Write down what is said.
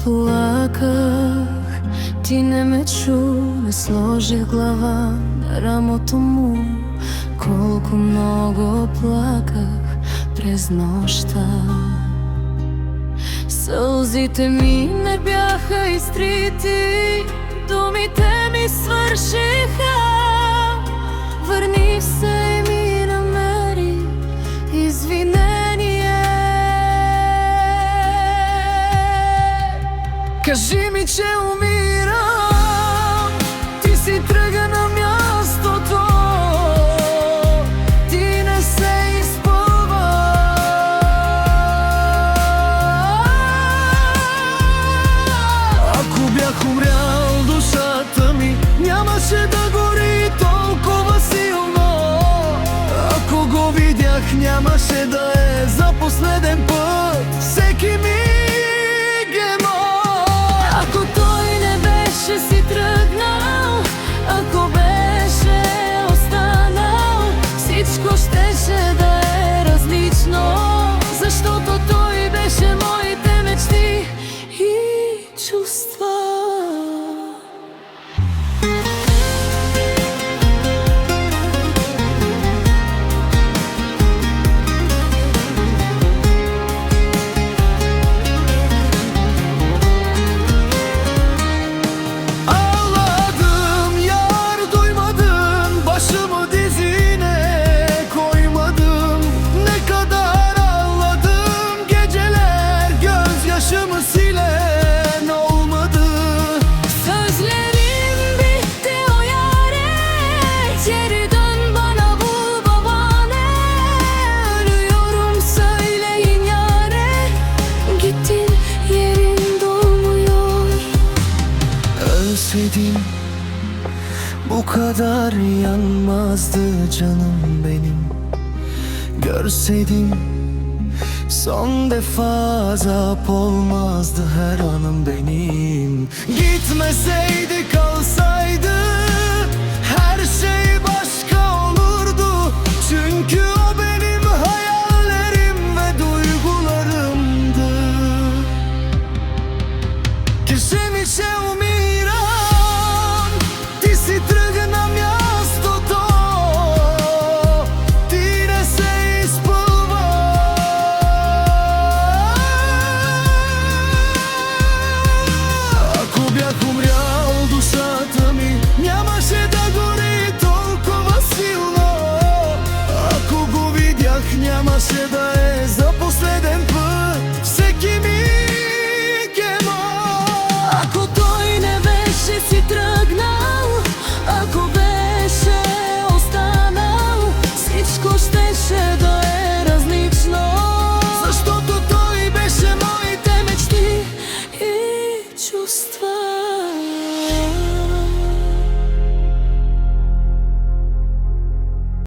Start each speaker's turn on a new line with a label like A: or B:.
A: плаках, ти не ме чу, не сложих глава на рамото му. Колко много плаках през нощта. Сълзите ми не бяха изтрити, думите ми свършиха. Върни се и ми намери извинение. Кажи ми, че умирам, ти си тръгна на мястото, ти не се изпълва. Ако бях умрял, душата ми нямаше да гори толкова силно. Ако го видях, нямаше да е за последен път. Всеки миг е мой. Ако той не беше си тръгнал, ако беше останал, всичко щеше да е различно, защото той беше моите мечти и чувства. Ölseydim bu kadar yanmazdı canım benim. Görseydim son defa azap olmazdı her anım benim. Gitmeseydi kalsaydı her şey başka olurdu. Çünkü o benim hayallerim ve duygularımdı. Кажи ми, че умирам, ти си тръгна на мястото, ти не се изпълва. Ако бях умрял, душата ми нямаше да гори толкова силно. Ако го видях, нямаше да е за последен път.